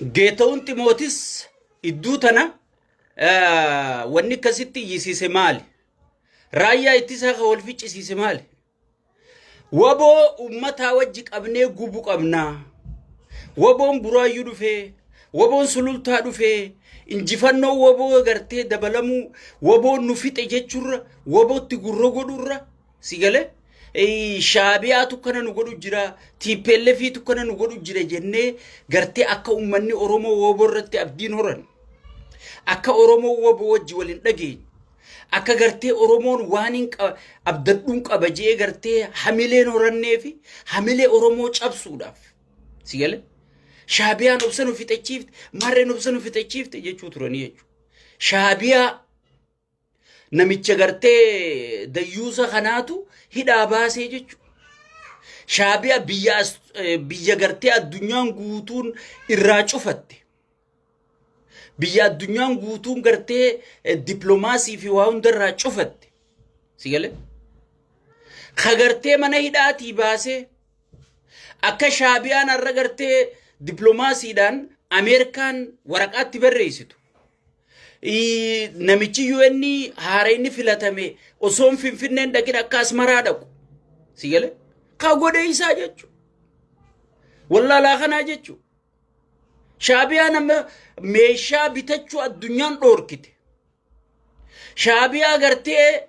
Geetawun Timootis idduu tana wanni akkasitti yisiise maali? Raayyaa ittisaa ka wal ficcisiise maali? Waboo ummataa wajji qabnee gubu qabnaa. Waboon buraayyuu dhufee, waboon sulultaa dhufee, injifannoo waboo gartee dabalamuu, waboon nu fixe jechuurra, wabootti gurra godhurra, si galee? Shaabiyaatu kana nu godhu jira, TPLFiitu kana nu godhu jira jennee gartee akka ummanni Oromoo waboo irratti abdiin horan. Akka Oromoo waboo wajji waliin dhageenye. Akka gartee Oromoon waan hin abdadhuun qaba jee gartee hamileen horannee fi hamilee Oromoo cabsuudhaaf. Si galee? Shaabiyaan obsa nu fixachiifte, marreen obsa nu fixachiifte jechuu turanii jechuudha. Shaabiyaa namicha gartee dayyuusa kanaatu hidhaa baasee jechuudha. Shaabiyaa biyya gartee addunyaan guutuun irraa cufatte. Biyya addunyaan guutuun gartee diplomaasii fi waa hundarraa cufatte. Si galee? Ka gartee mana hidhaatii baasee akka Shaabiyaan har'a gartee diplomaasiidhaan Ameerikaan waraqaatti barreessitu. Namichi UN haarayni filatame osoon Finfinneen dhaqin akka Asmaraa dhaqu. Si galee? Ka godhe isaa jechuudha. Wallaalaa kanaa jechuudha. Shaabiyaan amma meeshaa bitachuu addunyaan dhoorkite. Shaabiyaa gartee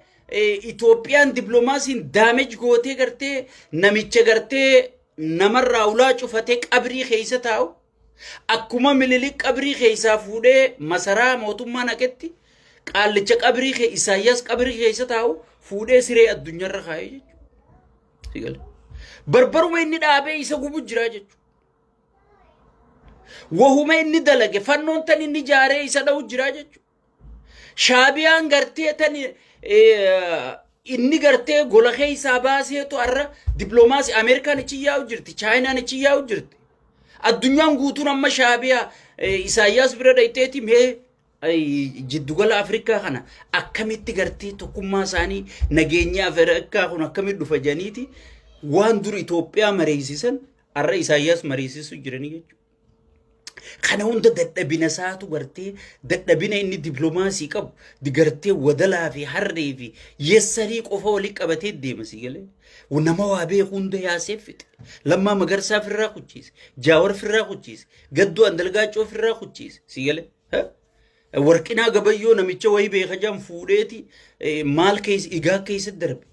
Itoophiyaan diplomaasiin daamej gootee gartee namicha gartee namarraa ulaa cufatee qabrii keessa taa'u. Akkuma Minilik qabrii keessaa fuudhee masaraa mootummaa naqetti qaallicha qabrii kee Isaayyaas qabrii keessa taa'u fuudhee siree addunyaarra kaa'ee jechuudha. Barbaruma inni dhaabee isa gubu jira jechuudha. Wahuma inni dalage fannoon tan inni jaaree isa dha'u jira jechuudha. Shaabiyaan gartee tan inni gartee gola keessaa baaseetu har'a diplomaasii Ameerikaan ichi yaa'u jirti, Chaayinaan ichi yaa'u jirti. Addunyaan guutuun amma Shaabiyaa Isaayyaas bira dhayiteeti mee jiddugala Afrikaa kana akkamitti gartee tokkummaa isaanii nageenya Afrikaa kun akkamitti dhufa janiiti waan dur Itoophiyaa mareessisan har'a Isaayyaas mareessisu jiranii jechuudha. Kana hunda dadhabina isaatu gartee dadhabina inni diplomaasii qabu gartee wadalaa fi harree fi yeessarii qofa walii qabatee deema si galee. Nama waa beeku hunda yaasee fixe. Lammaa Magarsaa firraa kuchiise. Jaawar firraa kuchiise. Gaddoo Andalgaachoo firraa kuchiise. Si galee? Warqinaa Gabayyoo namicha wayii beeka jaan fuudheeti maal keessa igaa keessa darbe.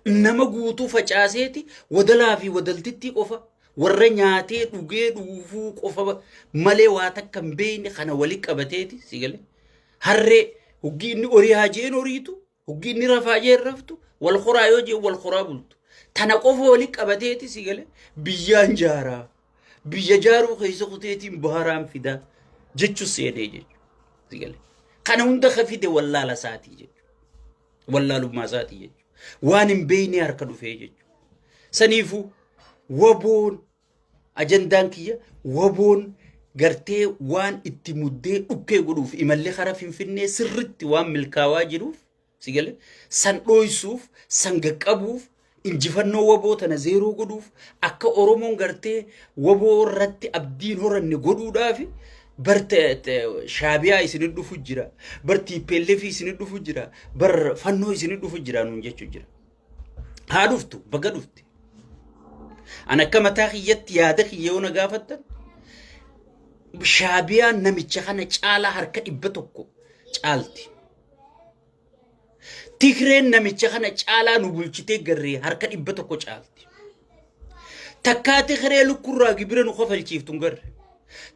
Nama guutuu facaaseeti wadalaa fi wadaltittii qofa. Warra nyaatee dhugee dhuufuu qofa malee waa takka hin beekne kana walii qabateeti si galee. Harree huggi inni horii haajeen horiitu huggi inni rafaa jeen raftu wal horaa yoo jeen wal horaa bultu. Tana qofa walii qabateeti si galee. Biyyaan jaaraa biyya jaaruu keessa kuteetiin baharaan fidaa jechuus seenee jechuudha si galee. Kana hunda kafide wallaala isaatii jechuudha. Wallaalummaa isaatii jechuudha. Waan hin beekne harka dhufee jechuudha. Saniifuu waboon ajandaan kiyya waboon gartee waan itti muddee dhukkee godhuuf imallee karaa Finfinnee sirritti waan milkaawaa jiruuf si galee san dhooysuuf san gaqqabuuf injifannoo waboo tana zeeroo godhuuf akka Oromoon gartee waboo irratti abdiin horanne godhuudhaaf Shaabiyaa isin dhufu jira TPLF isin dhufu jira fannoo isin dhufu jira nuun jechuu jira. Haa dhuftu baga dhufti. Ana akka mataa kiyyatti yaada kiyya yoo na gaafattan Shaabiyaan namicha kana caalaa harka 100 caalti. Tigreen namicha kana caalaa nu bulchitee garree harka 100 caalti. Takkaa Tigree lukkurraa gibira nu kofalchiiftu garre.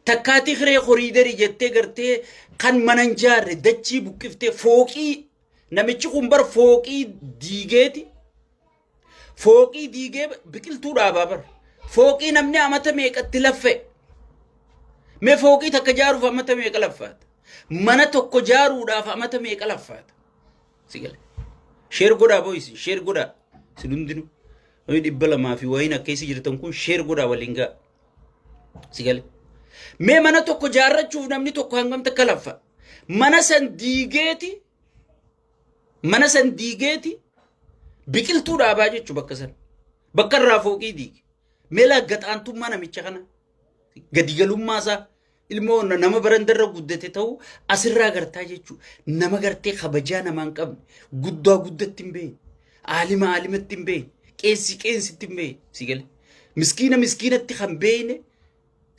Takkaa Tigree koriidarii jettee gartee kan manan jaarre dachii buqqiftee fooqii namichi kun bar fooqii diigeeti. Fooqii diigee biqiltuu dhaabaa bar. Fooqii namni amata meeqatti laffe. Mee fooqii takka jaaruuf amata meeqa laffaata. Mana tokko jaaruudhaaf amata meeqa laffaata. Si galee. Sheer godhaa boyisi sheer godhaa. Si hundinuu. Wayii 200 fi wayiin akkeessi jirtan kun sheer godhaa waliin ga'a. Si galee. Mee mana tokko jaarrachuuf namni tokko hangam takka laffa. Mana san diigeeti. Biqiltuu dhaabaa jechuun bakka sana. Bakka irraa fooqii diige. Meela gaxaantummaa namicha kana. Gadi galummaa isaa ilmoo nama barandarra guddate ta'u asirraa gartaa jechuudha. Nama gartee kabajaa namaan qabne guddaa guddatti hin beekne aalima aalimatti hin beekne qeensi qeensitti hin beekne sigale miskiina miskiinatti kan beekne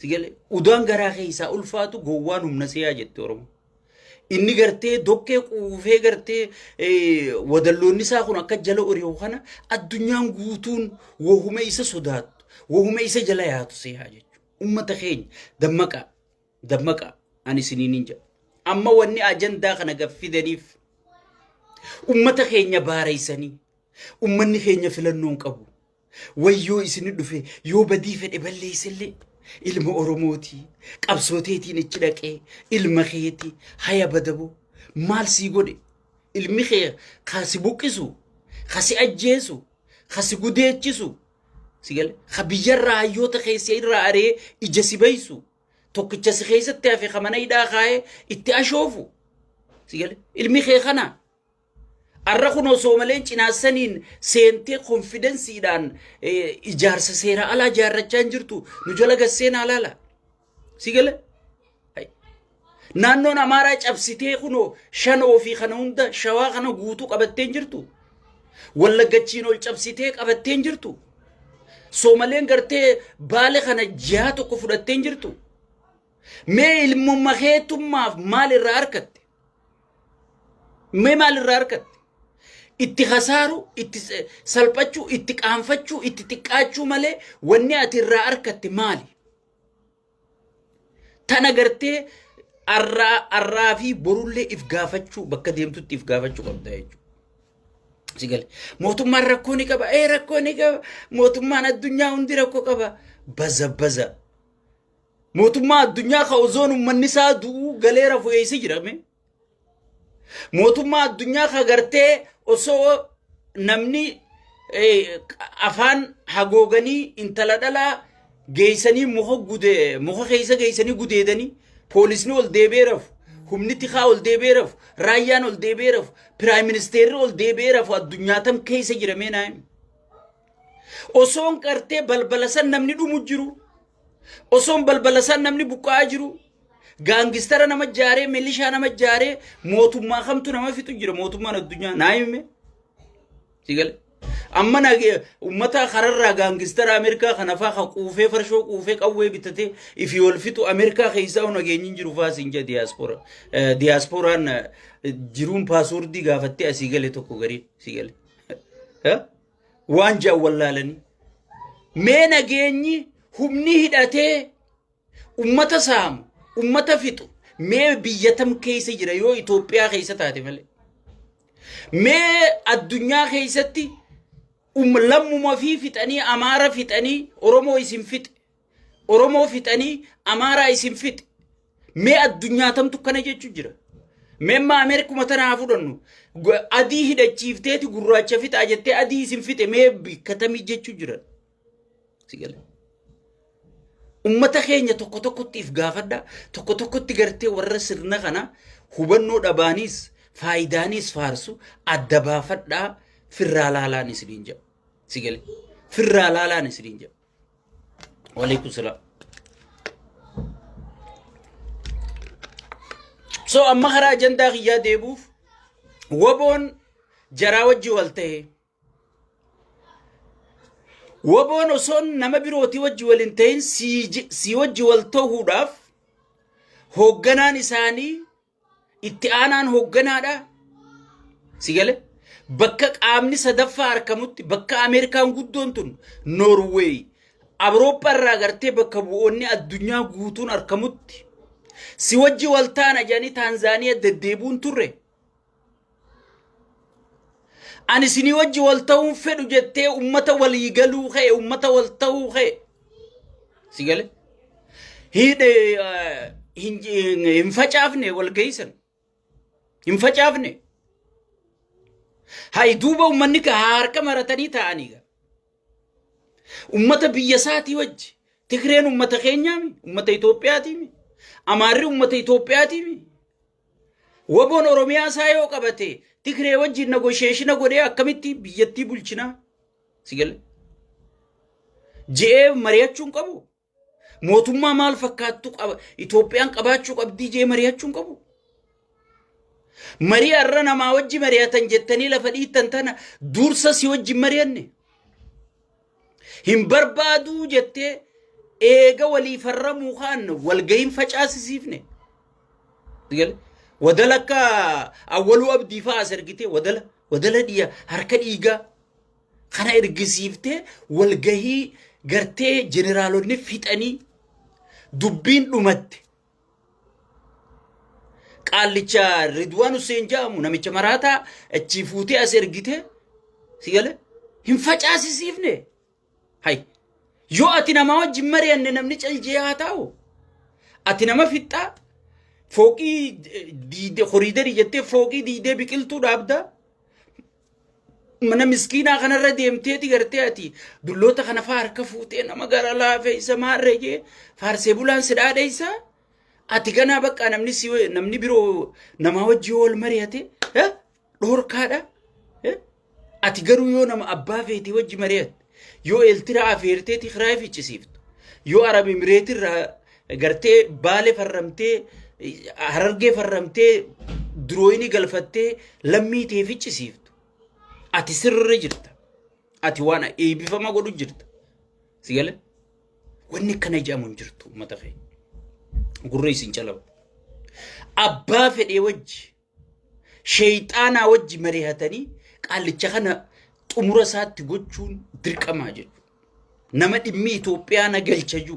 sigale udaan garaa keessaa ulfaatu gowwaan humna seeyaa jette Oromoo. Inni gartee dokkee quufee gartee wadalloonni isaa kun akka jala ori'u kana addunyaan guutuun wohuma isa sodaattu wohuma isa jala yaatu seeyaa jechuudha. Ummata keenya dammaqa ani isiniin jedha. Amma wanni ajandaa kana gaffidaniif ummata keenya baareessanii ummanni keenya filannoon qabu. Wayyoo isini dhufe yoo badii fedhe balleessillee ilma Oromooti qabsooteetiin ichi dhaqee ilma keeti haya badabo maal sii godhe ilmi kee kasi buqqisu kasi ajjeesu kasi gudeechisu sigale khabiyyarraa hayyoota keessa irraa aree ija si baysu tokkicha si keessatti hafe kamana hidhaa kaa'ee itti ashoofu sigale ilmi kee kana arra kunoo Soomaleen cinaasaniin seentee konfidensiidhaan ijaarsa seera alaa ijaarrachaa hin jirtu nu jala gasseen alaala sigale naannoon Amaaraa cabsitee kunoo shanoo fi kana hunda shawaa kana guutuu qabattee hin jirtu Wallaggachiin ol cabsitee qabattee hin jirtu Soomaleen gartee baale kana jihaa tokko fudhattee hin jirtu mee ilmummaa keetummaaf maal irraa argatte mee maal irraa argatte itti khasaaru itti salphachuu itti qaanfachuu itti xiqqaachuu malee wanni ati irraa argatte maali tana gartee arraa fi borullee if gaafachuu bakka deemtutti if gaafachuu qabda jechuudha sigale mootummaan rakkoo ni qaba rakkoo ni qaba mootummaan addunyaa hundi rakkoo qaba baza mootummaa addunyaa ka ozoon ummanni isaa du'uu galeera fu'eessi jirame mootummaa addunyaa ka gartee osoo namni afaan hagooganii intala dhalaa geeysanii muka keessa geeysanii gudeedanii poolisni ol deebeeraaf humni tikaa ol deebeeraaf raayyaan ol deebeeraaf piraayim ministeerri ol deebeeraaf addunyaa tam keessa jiramee naayim osoon qartee balbalasan namni dhumu jiru osoon balbalasan namni buqqaa jiru gaangistara nama jaaree milishaa nama jaaree mootummaa kamtu nama fixu jira mootummaan addunyaa naayime sigale amma ummata khararraa gaangistara Ameerikaa kana faa quufee farshoo quufee qawwee bitatee ifi ol fixu Ameerikaa keessaa ona geenyin jiru faasin je diasporaan jiruun paaswordii gaafattee asii gale tokko garii sigale waan jaawwallaalanii mee nageenyi humni hidhatee ummata saamu ummata fixu mee biyyatam keessa jira yoo Itoophiyaa keessa taate malee mee addunyaa keessatti lammuma fi fixanii Amaara fixanii Oromoo isin fixe Oromoo fixanii Amaara isin fixe mee addunyaa tamtu kana jechu jira mee ma Ameerikuma tana fudhannu adii hidhachiifteeti gurraacha fixaa jettee adii isin fixe mee bikkatami jechu jira sigale ummata keenya tokko tokkotti if gaafadha tokko tokkotti gartee warra sirna kana hubannoo dhabaanis faayidaanis faarsu adda baafadha firraa laalaan isiniin jedha sigale firraa laalaan isiniin jedha waalaikum salaam so amma karaa ajandaa kiyyaa deebuuf waboon jaraa wajji wal ta'e waboon osoon nama birooti wajji walin ta'in si wajji wal ta'uudhaaf hoogganaan isaanii itti aanaan hoogganaadha sigale bakka qaamni sadaffaa argamutti bakka Ameerikaan guddoon tun Norway Awurooppaa irraa gartee bakka bu'oonni addunyaa guutuun argamutti si wajji wal taana jedhanii Taanzaaniyaa deddeebuun turre ani sini wajji wal ta'uun fedhu jettee ummata walii galuu ka'e ummata wal ta'uu ka'e sigale hidhe hin facaafne wal geeysan hin facaafne hay duuba ummanni ka harka maratanii ta'anii ummata biyya isaatii wajji Tigreen ummata keenyaami ummata Itoophiyaatiimi Amaarri ummata Itoophiyaatiimi waboon Oromiyaa isaa yoo qabate Tigree wajji negotiation godhee akkamitti biyyattii bulchina sigale jee mari'achuun qabu mootummaa maal fakkaattu qaba Itoophiyaan qabaachuu qabdii jee mari'achuun qabu. Marii arra namaa wajji mari'atan jettanii lafa dhiittan tana dursa si wajji mari'anne. Hin barbaaduu jettee eega walii farramuu kaan walgahiin facaasisiifne. Wadala akka awwaluu abdii fa'aa as ergite wadala dhiya harka dhiigaa kana ergisiiftee walgahii gartee jeneraalonni fixanii dubbiin dhumatte. Qaallicha Ridwaan Hussein jedhamu namicha maraataa achi fuutee as ergite sigale hin facaasisiifne. Hay yoo ati nama wajjin mari'anne namni caljee haa ta'u ati nama fixxaa fooqii diidee horiidarii jettee fooqii diidee biqiltuu dhaabdaa mana miskiinaa kanarra deemteeti gartee ati dulloota kana faa harka fuutee nama gara laafee isa maarree faarsee bulaan si dhaadheessaa ati ganaa bakka namni biroo nama wajjii wal mari'ate dhoorkaadha. Ati garuu yoo nama abbaa feetii wajji mari'ate yoo eeltira afeerteeti kiraa fichisiiftu yoo Arab Emireet irraa gartee Baalee farramtee Harargee farramtee durooyini galfattee lammii tee fichisiiftu ati sirra jirta. Ati waan eebbifama godhu jirta. Sigale wanni kana jedhamu jirtu uummata keenya. Gurra isin calaba. Abbaa fedhee wajji shayxaanaa wajji mari'atanii qaallicha kana xumura isaatti gochuun dirqamaa jechuudha. Nama dhimmi Itoophiyaa na galchaju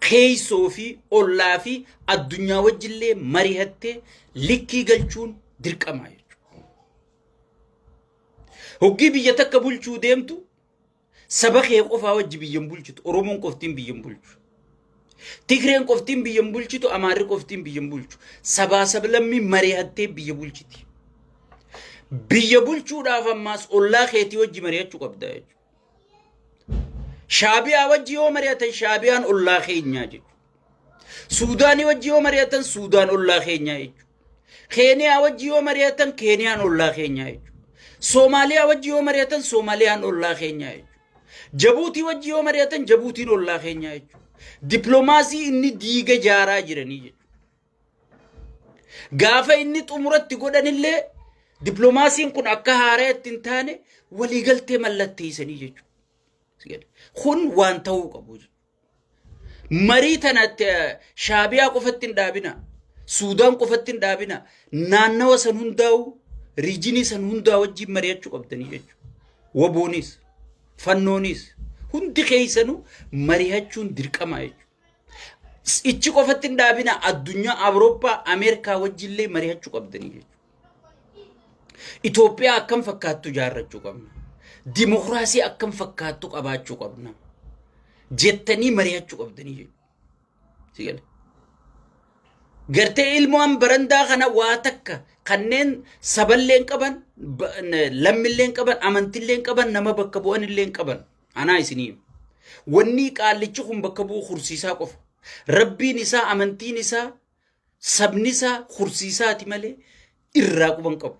keeysoo fi ollaa fi addunyaa wajjillee mari'attee likkii galchuun dirqamaa jechuudha. Hoggii biyya takka bulchuu deemtu saba kee qofaa wajji biyyan bulchitu Oromoon qoftiin biyyan bulchu. Tigreen qoftiin biyyan bulchitu Amaarri qoftiin biyyan bulchu. Sabaa sablammii mari'attee biyya bulchiti. Biyya bulchuudhaaf ammaas ollaa keetii wajji mari'achuu qabda jechuudha. Shaabiyaa wajji yoo mari'atan Shaabiyaan ollaa keenyaa jechuudha. Suudaanii wajji yoo mari'atan Suudaan ollaa keenyaa jechuudha. Keeniyaa wajji yoo mari'atan Keeniyaan ollaa keenyaa jechuudha. Soomaaliyaa wajji yoo mari'atan Soomaaliyaan ollaa keenyaa jechuudha. Jabuutii wajji yoo mari'atan Jabuutiin ollaa keenyaa jechuudha. Diplomaasii inni diiga jaaraa jiranii jechuudha. Gaafa inni xumuratti godhanillee diplomaasiin kun akka haaraa ittiin taane waliigaltee mallatteessanii jechuudha. Kun waan ta'uu qabu. Marii tanatti Shaabiyaa qofatti hin dhaabina. Suudaan qofatti hin dhaabina. Naannawa san hundaa'u riijinii san hundaa wajjin mari'achuu qabdanii jechuudha. Waboonis fannoonis hundi keessanuu mari'achuun dirqama jechuudha. Ichi qofatti hin dhaabina. Addunyaa Awurooppaa Ameerikaa wajjillee mari'achuu qabdanii jechuudha. Itoophiyaa akkam fakkaattu jaarrachuu qabna. Dimokiraasii akkam fakkaattu qabaachuu qabna. Jettanii mari'achuu qabdanii jechuudha. Gartee ilmoon barandaa kana waa takka kanneen saballeen qaban, lammilleen qaban, amantilleen qaban, nama bakka bu'anilleen qaban. Anaa isinii. Wanni qaallichi kun bakka bu'u kursiisaa qofa. Rabbiin isaa, amantiin isaa, sabni isaa kursiisaati malee irraa quban qabu.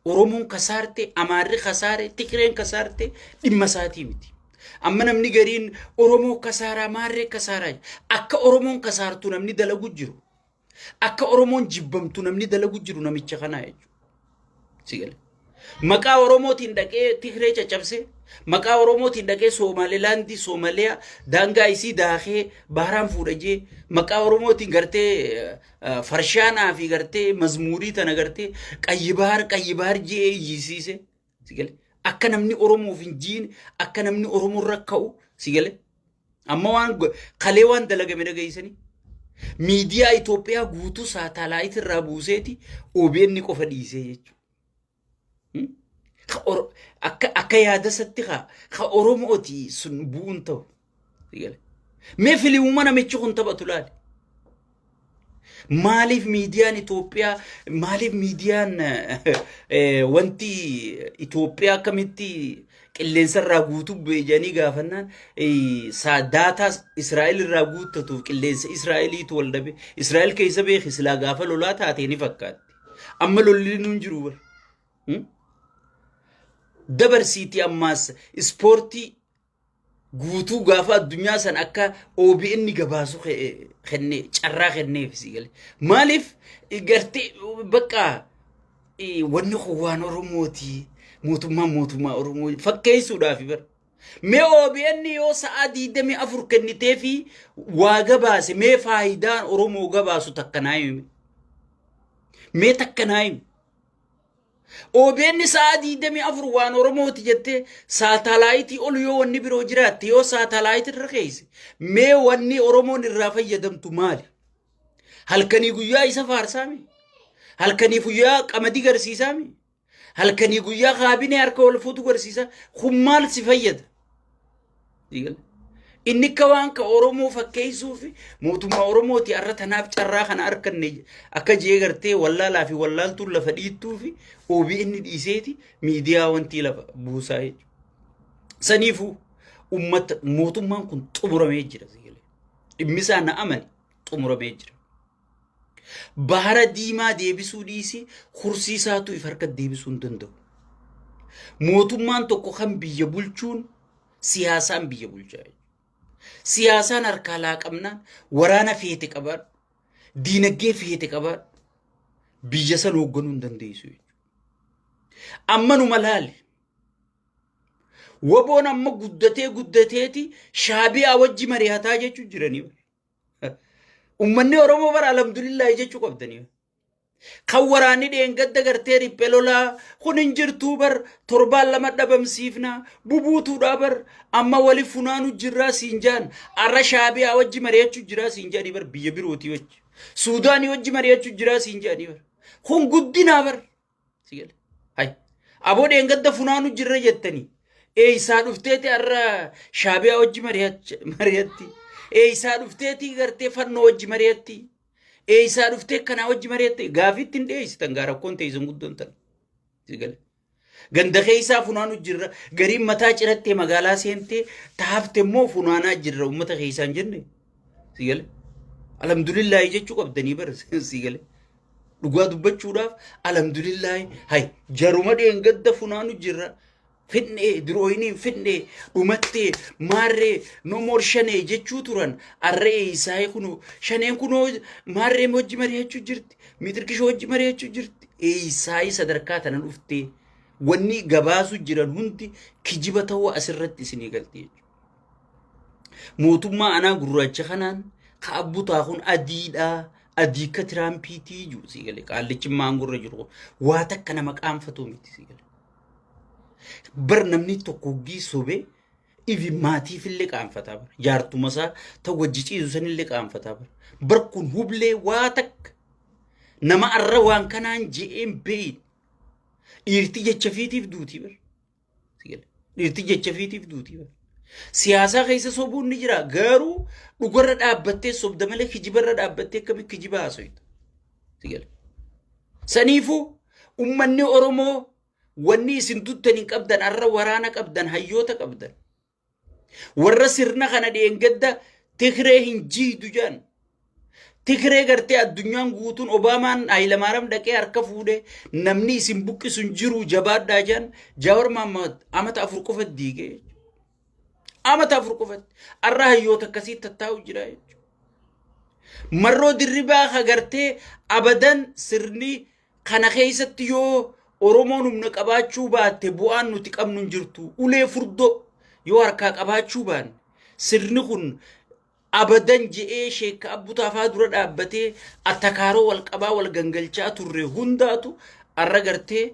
Oromoon kasaarte, Amaarri kasaare, Tigreen kasaarte dhimma isaatii miti. Amma namni gariin Oromoo kasaaraa, Amaarree kasaaraa. Akka Oromoon kasaartu namni dalagu jiru. Akka Oromoon jibbamtu namni dalagu jiru namicha kanaa jechuudha. Maqaa Oromootiin dhaqee Tigree caccabsee, maqaa Oromootiin dhaqee Somaalilaandii, Somaaliyaa daangaa isii daakee baaraan fuudhajee, maqaa Oromootiin gartee farshaanaa fi gartee mazmuurii tana gartee qayyibaar jee iyyisiise. Akka namni Oromoof hin jiine, akka namni Oromoo rakka'u sigale. Amma waan kalee waan dalagame dhageessanii. Miidiyaa Itoophiyaa guutuu saatalaayit irraa buuseeti OBN qofa dhiisee jechuudha. Akka yaada satti ka Oromooti sun bu'uun ta'u. Mee filiimuma namichi kun taphatu laali. Maaliif miidiyaan Itoophiyaa, maaliif miidiyaan wanti Itoophiyaa akkamitti qilleensa irraa guutuu beejanii gaafannaan daataa Israa'el irraa guuttatuuf qilleensa Israa'eliitu wal dhabe. Israa'el keessa beeki silaa gaafa lolaa taatee ni fakkaatti. Amma lolli nuun jiru bar. Dabarsiitii ammaas ispoortii guutuu gaafa addunyaa san akka OBN gabaasu kenne carraa kenneef sigale maaliif gartee bakka wanni waan Oromooti mootummaa Oromoo fakkeessuudhaaf bar mee OBN yoo sa'a 24 kennitee fi waa gabaase mee faayidaan Oromoo gabaasu takkanaayime mee takkanaayime OBN sa'a 24 waan Oromooti jettee saatalaayiti ol yoo wanni biroo jiraatte yoo saatalaayiti irra keeyse mee wanni Oromoon irraa fayyadamtu maali halkanii guyyaa isa faarsaami halkanii guyyaa qamadii garsiisaami halkanii guyyaa kaabinee harka wal fuutu garsiisa kun maal si fayyada inni kawaan ka Oromoo fakkeessuu fi mootummaa Oromooti arra tanaaf carraa kana arkanne akka jee gartee wallaalaa fi wallaaltuun lafa dhiittuu fi OBN dhiiseeti miidiyaa wanti lafa buusaa jechuudha. Saniifuu ummata mootummaan kun xumuramee jira sigale. Dhimmisaa na amani xumuramee jira. Bahara diimaa deebisuu dhiisi kursiisaatu if harka deebisuu hin danda'u. Mootummaan tokko kan biyya bulchuun siyaasaan biyya bulchaa jechuudha. Siyaasaan harkaa laaqamnaan waraana feete qabaadhu diinagdee feete qabaadhu biyya san hoogganuu hin dandeessu jechuudha. Amma nu malaali waboon amma guddateeti shaabiyaa wajji mari'ataa jechuu jiranii ummanni Oromoo bara alhamdulillah jechuu qabdanii kan waraanni dheengadda gartee riphee lolaa kun hin jirtuu bar torbaan lama dhabamsiifna bubuutuudha bar amma wali funaanu jirraa siinjaan arra shaabiyaa wajji mari'achuu jiraa siinjaanii bar biyya birootii wajji Suudaanii wajji mari'achuu jiraa siinjaanii bar kun guddinaa bar sigale hay aboo dheengadda funaanu jirra jettanii isaa dhufteeti arra shaabiyaa wajji mari'atti isaa dhufteeti gartee fannoo wajji mari'atti isaa dhuftee kana wajji mari'atte gaafittiin dheeysitan gaarakkoon teessan guddoon tan sigale ganda keeysaa funaanu jirra gariin mataa cirattee magaalaa seentee taafte immoo funaanaa jirra ummata keeysaan jenne sigale alhamdulillaahi jechuu qabdanii bara sigale dhugaa dubbachuudhaaf alhamdulillaahi hay jaruma dheengadda funaanu jirra finne dirooyiniin finne dhumatte maarree no more shane jechuu turan arree isaa kunu shaneen kuno maarree wajji mari'achuu jirti mitirkishoo wajji mari'achuu jirti isaa sadarkaa tana dhufte wanni gabaasu jiran hundi kijiba ta'uu asirratti isinii galtee mootummaa anaa gurraacha kanaan ka abbutaa kun adiidha adii ka Tiraampiitii juu sigale qaallichi maangurra jiru waa takka nama qaanfatu miti sigale bar namni tokko giisobe ivi maatiif illee qaanfataa bar jaartuma isaa ta wajji ciisu san illee qaanfataa bar kun hublee waa takka nama arra waan kanaan je'een beeyin dhiirti jecha fiitiif duutii bar sigale dhiirti jecha fiitiif duutii bar siyaasaa keessa sobuun ni jira garuu dhugarra dhaabbattee sobda malee kijibarra dhaabbattee akkami kijiba haasoyta sigale saniifuu ummanni Oromoo wanni isin duttanii qabdan arra waraana qabdan hayyoota qabdan warra sirna kana dheengadda Tigree hin jiidu jaan Tigree gartee addunyaan guutuun Obaamaan Hayilamaariyaam dhaqee harka fuudhe namni isin buqqisu hin jiru jabaadhaa jaan Jawaar Mohammad amata 4 qofa diigee amata 4 qofa arra hayyoota akkasii tattaa'u jira jechuudha marroo dirribaa gartee abadan sirni kana keessatti yoo Oromoon humna qabaachuu baatte bu'aan nuti qabnu hin jirtu ulee furdoo yoo harkaa qabaachuu baan sirni kun abadan je'ee sheekka abbutaafaa dura dhaabbatee attakaaroo wal qabaa wal gangalchaa turre hundaatu arra gartee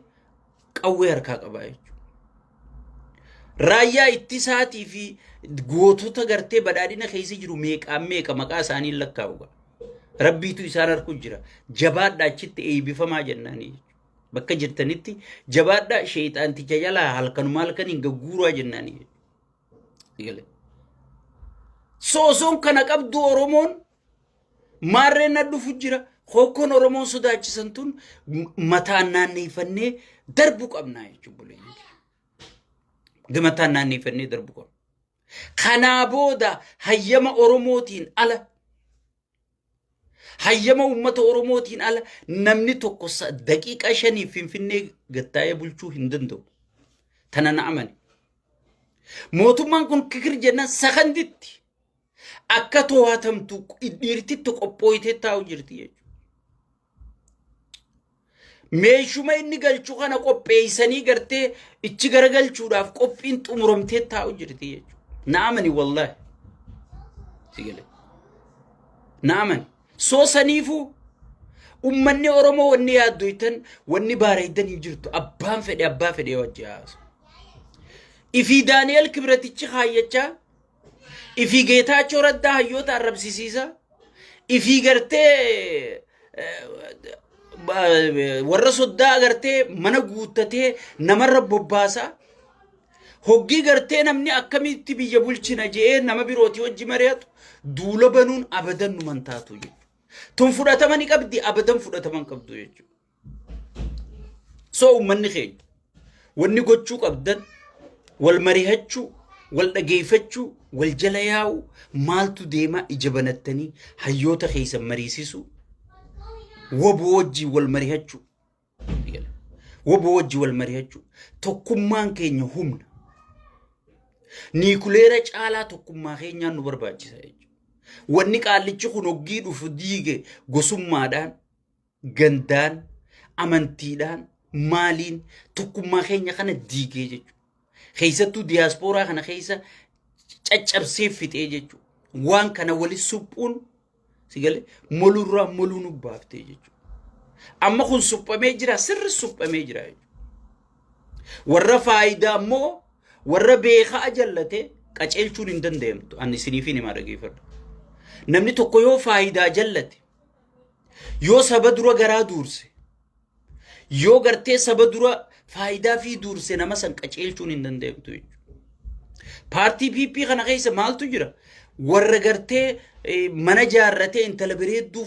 qawwee harkaa qabaa jechuudha raayyaa ittisaatii fi gootota gartee badhaadhina keessa jiru meeqa maqaa isaanii lakkaa'uga rabbiitu isaan harku jira jabaadhaa achitti eebifamaa jennaanii bakka jirtanitti jabaadhaa sheeyxaanticha jalaa halkanuma halkaniin gagguuraa jennaanii sigale soosoon kana qabdu Oromoon maarreen dhufu jira hokkoon Oromoon sodaachisan tun mataan naanneeffannee darbu qabnaa jechuudha mataan naanneeffannee darbu qabna kanaa booda hayyama Oromootiin ala hayyama ummata Oromootiin ala namni tokko daqiiqa 5 Finfinnee gattaa'ee bulchuu hin danda'u tana na amani Mootummaan kun kikir jenna sakanditti akka to'atamtu dhiirtitti qophooytee taa'u jirti jechuudha. Meeshuma inni galchuu kana qopheessanii gartee ichi garagalchuudhaaf qophiin xumuramtee taa'u jirti jechuudha. Naamani wallahi. Sigale. Naamani. Soo saniifuu ummanni Oromoo wanni yaaddoytan wanni baareeydan hin jirtu abbaa fedhe wajji haasu. Ifi Daani'el Kibratichi kaayyachaa ifi Geetaachoo Raddaa hayyoota arrabsisiisa ifi gartee warra soddaa agartee mana guuttatee namarra bobbaasa hoggii gartee namni akkamitti biyya bulchina jee nama birooti wajji mari'atu duula banuun abadan numan taatu jechuudha. Tun fudhatamani qabdi abadan fudhataman qabdu jechuudha. So ummanni keenya wanni gochuu qabdan wal marihachuu wal dhageeffachuu wal jala yaa'u maaltu deema ija banattanii hayyoota keessan mariisisu waboo wajji wal marihachuu waboo wajji wal marihachuu tokkummaan keenya humna niikuleera caalaa tokkummaa keenyaan nu barbaachisa jechuudha. Wanni qaallichi kun hoggii dhufu diige gosummaadhaan gandaan amantiidhaan maaliin tokkummaa keenya kana diigee jechuudha. Keessattuu diiyaaspooraa kana keessa caccabsee fixee jechuudha. Waan kana walis suphuun sigale molurraa moluu nu baaftee jechuudha. Amma kun suphamee jira sirri suphamee jira jechuudha. Warra faayidaa immoo warra beekaa jallate qaceelchuun hin danda'amtu. Ani isiniifin himaa dhageeffadhu. Namni tokko yoo faayidaa jallate yoo saba dura garaa duurse yoo gartee saba dura faayidaa fi duurse nama san qaceelchuun hin danda'amtu jechuudha. Paartii PP kana keessa maaltu jira? Warra gartee mana jaarratee intala bareedduu